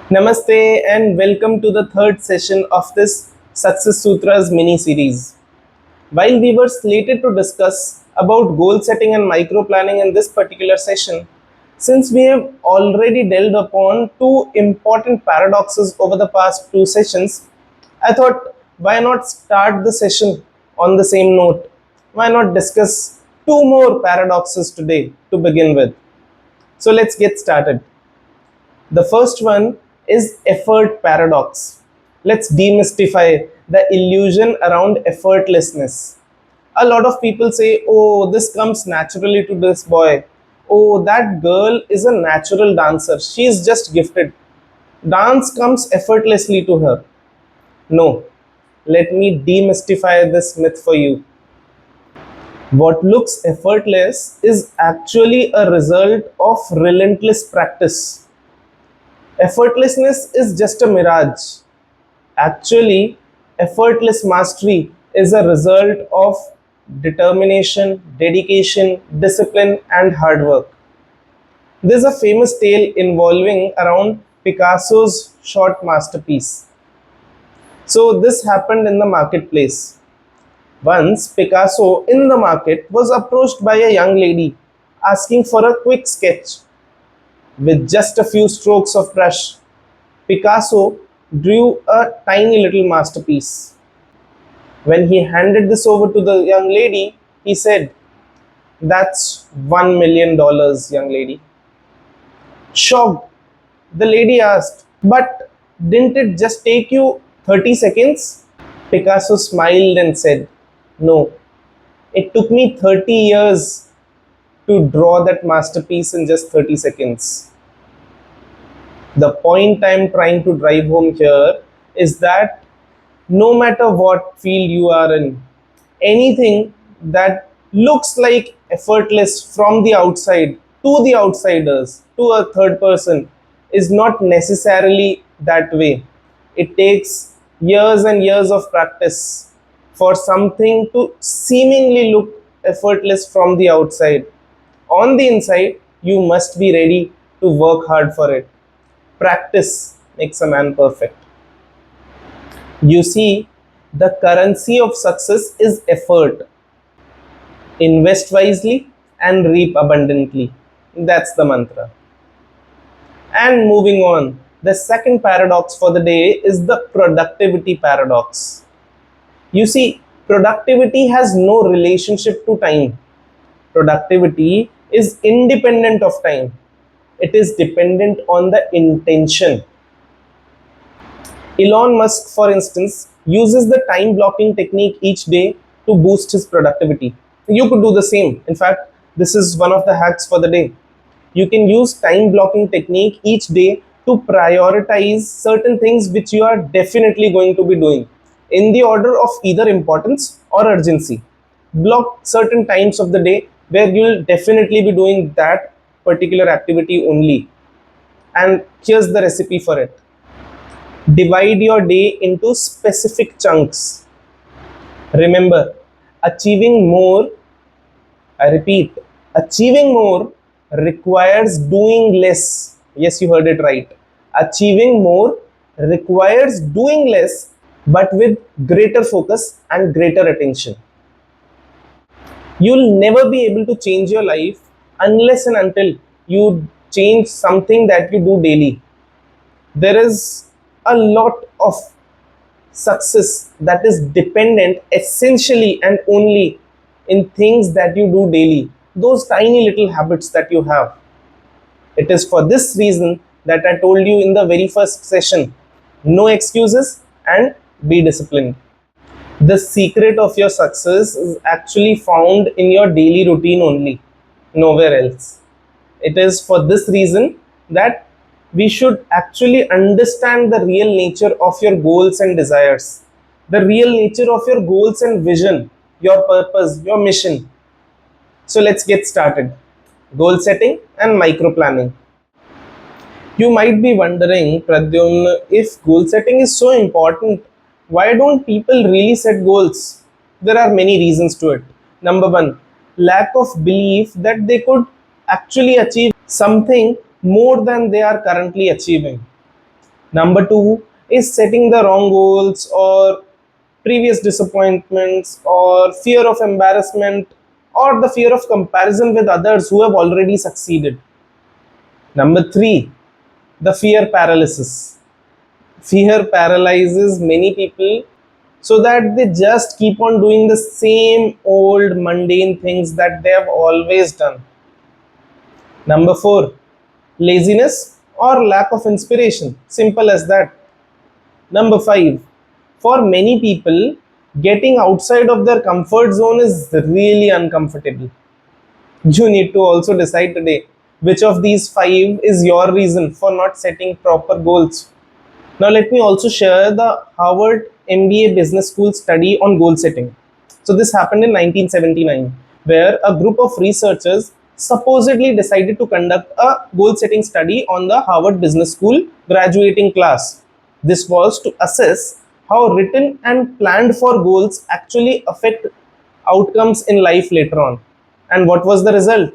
Namaste and welcome to the third session of this Success Sutras mini series. While we were slated to discuss about goal setting and micro planning in this particular session, since we have already delved upon two important paradoxes over the past two sessions, I thought why not start the session on the same note? Why not discuss two more paradoxes today to begin with? So let's get started. The first one is effort paradox. Let's demystify the illusion around effortlessness. A lot of people say, oh, this comes naturally to this boy. Oh, that girl is a natural dancer. She is just gifted. Dance comes effortlessly to her. No, let me demystify this myth for you. What looks effortless is actually a result of relentless practice. Effortlessness is just a mirage. Actually, effortless mastery is a result of determination, dedication, discipline, and hard work. There's a famous tale involving around Picasso's short masterpiece. So, this happened in the marketplace. Once, Picasso in the market was approached by a young lady asking for a quick sketch. With just a few strokes of brush, Picasso drew a tiny little masterpiece. When he handed this over to the young lady, he said, "That's $1 million, young lady." Shocked, the lady asked, "But didn't it just take you 30 seconds?" Picasso smiled and said, "No, it took me 30 years to draw that masterpiece in just 30 seconds." The point I'm trying to drive home here is that no matter what field you are in, anything that looks like effortless from the outside to the outsiders, to a third person, is not necessarily that way. It takes years and years of practice for something to seemingly look effortless from the outside. On the inside, you must be ready to work hard for it. Practice makes a man perfect. You see, the currency of success is effort. Invest wisely and reap abundantly. That's the mantra. And moving on, the second paradox for the day is the productivity paradox. You see, productivity has no relationship to time. Productivity is independent of time, it is dependent on the intention. Elon Musk, for instance, uses the time blocking technique each day to boost his productivity. You could do the same. In fact, this is one of the hacks for the day. You can use time blocking technique each day to prioritize certain things which you are definitely going to be doing in the order of either importance or urgency. Block certain times of the day where you'll definitely be doing that particular activity only. And here's the recipe for it. Divide your day into specific chunks. Remember, achieving more, I repeat, achieving more requires doing less. Yes, you heard it right. Achieving more requires doing less, but with greater focus and greater attention. You'll never be able to change your life unless and until you change something that you do daily. There is a lot of success that is dependent essentially and only in things that you do daily, those tiny little habits that you have. It is for this reason that I told you in the very first session, no excuses and be disciplined. The secret of your success is actually found in your daily routine only, nowhere else. It is for this reason that we should actually understand the real nature of your goals and desires, the real nature of your goals and vision, your purpose, your mission. So let's get started. Goal setting and micro planning. You might be wondering, Pradyumna, if goal setting is so important, why don't people really set goals? There are many reasons to it. Number one, lack of belief that they could actually achieve something more than they are currently achieving. Number two is setting the wrong goals or previous disappointments or fear of embarrassment or the fear of comparison with others who have already succeeded. Number three, the fear paralysis. Fear paralyzes many people so that they just keep on doing the same old mundane things that they have always done. Number four, laziness or lack of inspiration. Simple as that. Number five, for many people, getting outside of their comfort zone is really uncomfortable. You need to also decide today which of these five is your reason for not setting proper goals. Now, let me also share the Harvard MBA Business School study on goal setting. So, this happened in 1979, where a group of researchers supposedly decided to conduct a goal setting study on the Harvard Business School graduating class. This was to assess how written and planned for goals actually affect outcomes in life later on. And what was the result?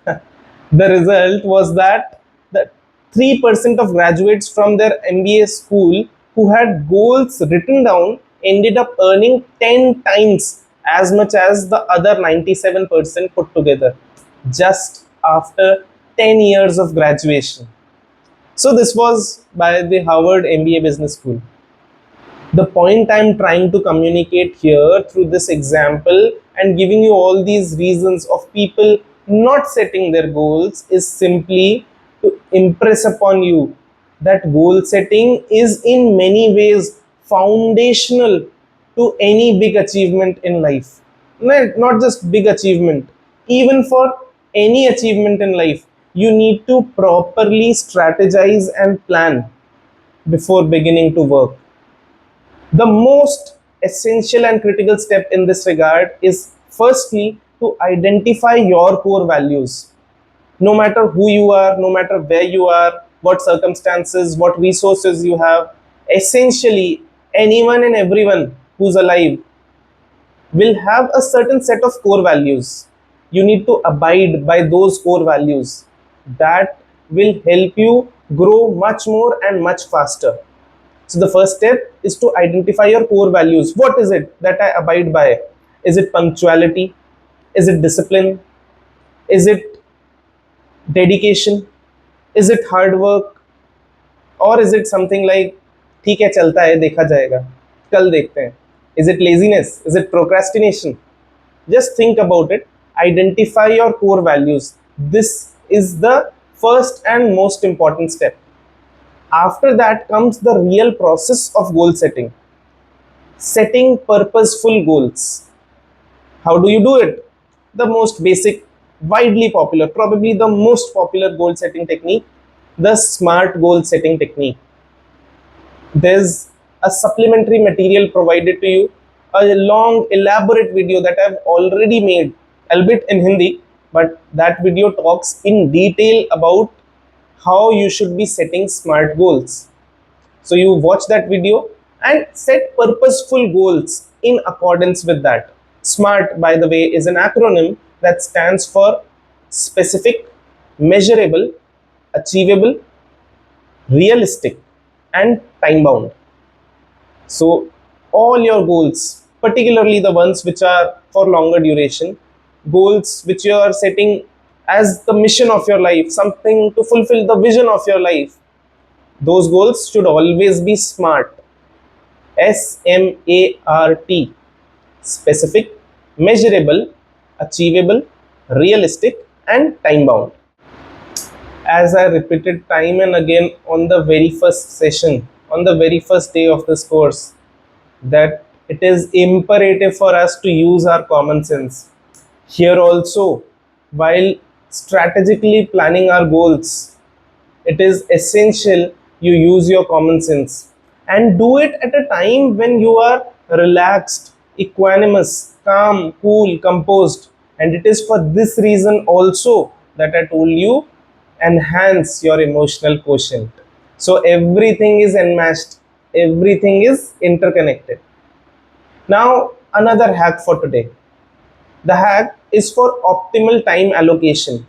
The result was that the 3% of graduates from their MBA school who had goals written down ended up earning 10 times as much as the other 97% put together just after 10 years of graduation. So, this was by the Harvard MBA Business School. The point I'm trying to communicate here through this example and giving you all these reasons of people not setting their goals is simply to impress upon you that goal setting is in many ways foundational to any big achievement in life. Not just big achievement, even for any achievement in life, you need to properly strategize and plan before beginning to work. The most essential and critical step in this regard is firstly to identify your core values. No matter who you are, no matter where you are, what circumstances, what resources you have, essentially anyone and everyone who's alive will have a certain set of core values. You need to abide by those core values. That will help you grow much more and much faster. So the first step is to identify your core values. What is it that I abide by? Is it punctuality? Is it discipline? Is it dedication? Is it hard work? Or is it something like ठीक है चलता है देखा जाएगा कल देखते हैं? Is it laziness? Is it procrastination? Just think about it. Identify your core values. This is the first and most important step. After that comes the real process of goal setting. Setting purposeful goals. How do you do it? The most basic, widely popular, probably the most popular goal setting technique, the SMART goal setting technique. There's a supplementary material provided to you, a long, elaborate video that I've already made, albeit in Hindi, but that video talks in detail about how you should be setting SMART goals. So you watch that video and set purposeful goals in accordance with that. SMART, by the way, is an acronym that stands for specific, measurable, achievable, realistic, and time bound. So all your goals, particularly the ones which are for longer duration, goals which you are setting as the mission of your life, something to fulfill the vision of your life, those goals should always be SMART. SMART. Specific, measurable, achievable, realistic, and time bound. As I repeated time and again on the very first session, on the very first day of this course, that it is imperative for us to use our common sense. Here also, while strategically planning our goals, it is essential you use your common sense and do it at a time when you are relaxed, equanimous, calm, cool, composed. And it is for this reason also that I told you enhance your emotional quotient. So everything is enmeshed, everything is interconnected. Now, another hack for today. The hack is for optimal time allocation.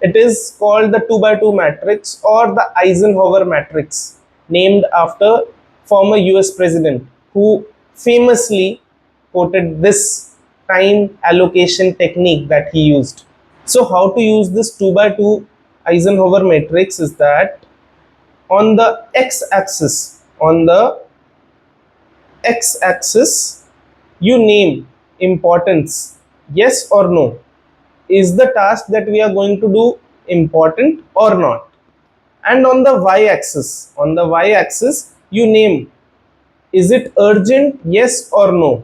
It is called the 2 by 2 matrix or the Eisenhower matrix. named after former US president who famously quoted this time allocation technique that he used. So how to use this 2 by 2 Eisenhower matrix is that on the x-axis you name importance, yes or no. Is the task that we are going to do important or not? And on the y axis you name, is it urgent, yes or no?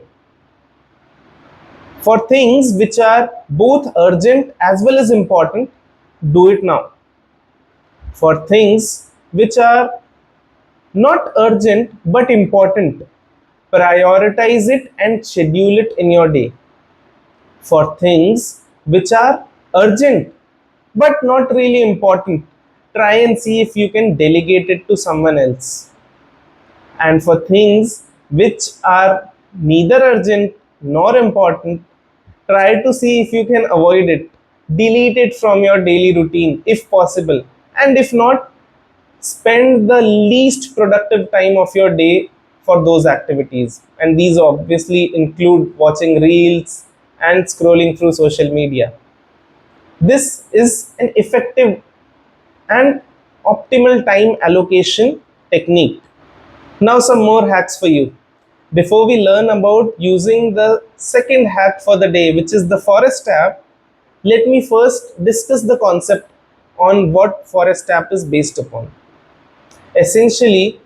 For things which are both urgent as well as important, do it now. For things which are not urgent but important, prioritize it and schedule it in your day. For things which are urgent but not really important, try and see if you can delegate it to someone else. And for things which are neither urgent nor important, try to see if you can avoid it. Delete it from your daily routine if possible. And if not, spend the least productive time of your day for those activities. And these obviously include watching reels and scrolling through social media. This is an effective and optimal time allocation technique. Now, some more hacks for you. Before we learn about using the second hack for the day, which is the Forest app, let me first discuss the concept on what Forest app is based upon. Essentially,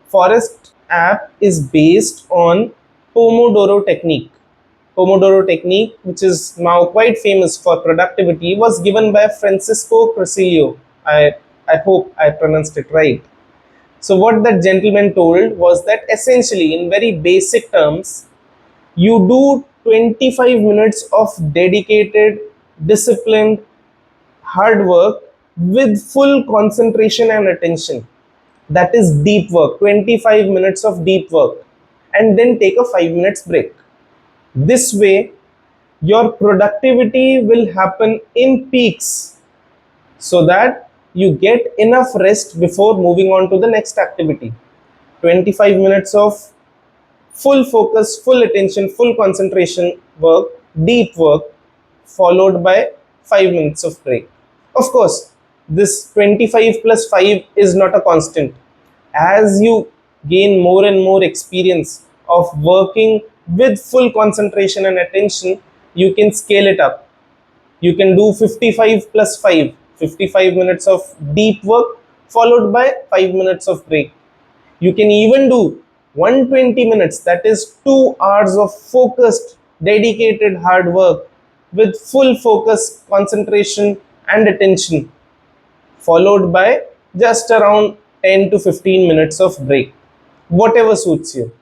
Forest app is based on Pomodoro technique. Pomodoro technique, which is now quite famous for productivity, was given by Francisco Crucillo. I hope I pronounced it right. So what that gentleman told was that essentially, in very basic terms, you do 25 minutes of dedicated, disciplined, hard work with full concentration and attention. That is deep work, 25 minutes of deep work, and then take a 5 minutes break. This way, your productivity will happen in peaks so that you get enough rest before moving on to the next activity. 25 minutes of full focus, full attention, full concentration work, deep work, followed by 5 minutes of break. Of course, this 25 plus 5 is not a constant. As you gain more and more experience of working with full concentration and attention, you can scale it up. You can do 55 plus 5, 55 minutes of deep work followed by 5 minutes of break. You can even do 120 minutes, that is 2 hours of focused, dedicated hard work with full focus, concentration, and attention, followed by just around 10 to 15 minutes of break, whatever suits you.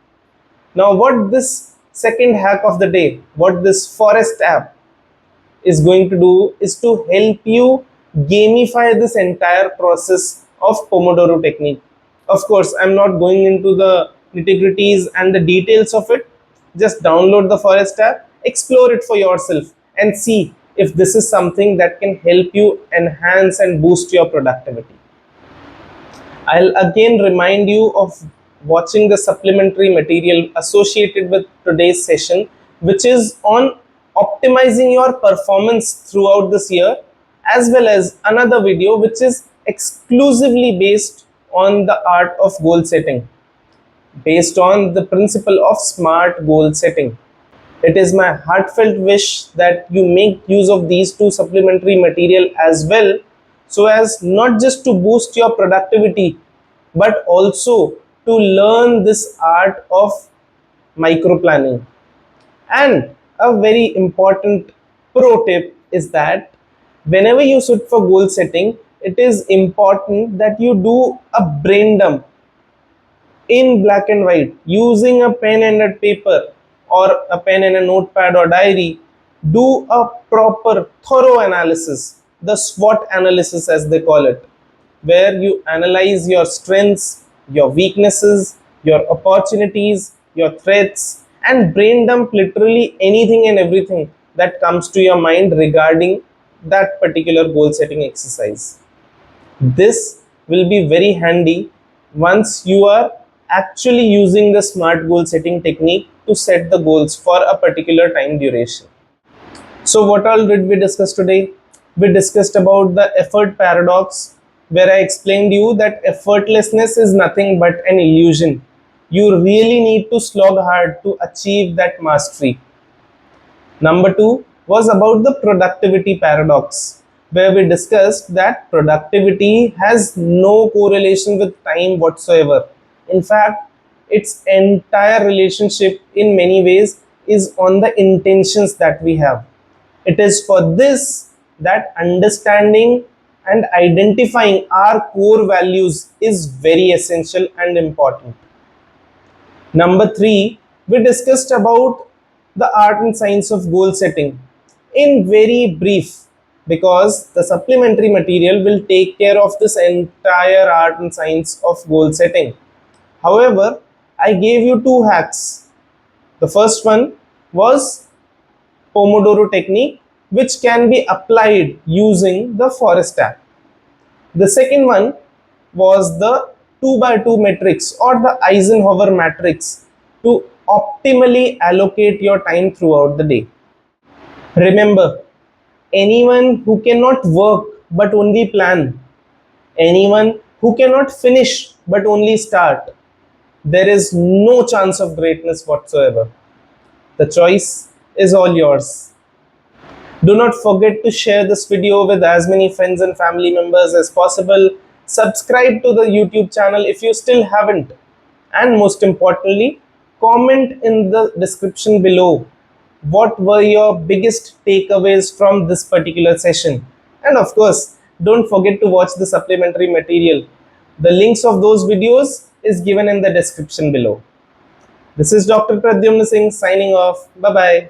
Now, what this second hack of the day, what this Forest app is going to do is to help you gamify this entire process of Pomodoro technique. Of course, I'm not going into the nitty-gritties and the details of it. Just download the Forest app, explore it for yourself, and see if this is something that can help you enhance and boost your productivity. I'll again remind you of watching the supplementary material associated with today's session, which is on optimizing your performance throughout this year, as well as another video which is exclusively based on the art of goal setting, based on the principle of smart goal setting. It is my heartfelt wish that you make use of these two supplementary material as well, so as not just to boost your productivity but also to learn this art of micro planning. And a very important pro tip is that whenever you sit for goal setting, it is important that you do a brain dump in black and white using a pen and a paper, or a pen and a notepad or diary. Do a proper thorough analysis, the SWOT analysis as they call it, where you analyze your strengths, your weaknesses, your opportunities, your threats, and brain dump literally anything and everything that comes to your mind regarding that particular goal setting exercise. This will be very handy once you are actually using the smart goal setting technique to set the goals for a particular time duration. So, what all did we discuss today? We discussed about the effort paradox, where I explained you that effortlessness is nothing but an illusion. You really need to slog hard to achieve that mastery. Number two was about the productivity paradox, where we discussed that productivity has no correlation with time whatsoever. In fact, its entire relationship in many ways is on the intentions that we have. It is for this that understanding and identifying our core values is very essential and important. Number three, we discussed about the art and science of goal setting in very brief, because the supplementary material will take care of this entire art and science of goal setting. However, I gave you two hacks. The first one was Pomodoro technique, which can be applied using the forest app. The second one was the 2 by 2 matrix or the Eisenhower matrix to optimally allocate your time throughout the day. Remember, anyone who cannot work but only plan, anyone who cannot finish but only start, there is no chance of greatness whatsoever. The choice is all yours. Do not forget to share this video with as many friends and family members as possible. Subscribe to the YouTube channel if you still haven't. And most importantly, comment in the description below what were your biggest takeaways from this particular session. And of course, don't forget to watch the supplementary material. The links of those videos is given in the description below. This is Dr. Pradyumna Singh signing off. Bye bye.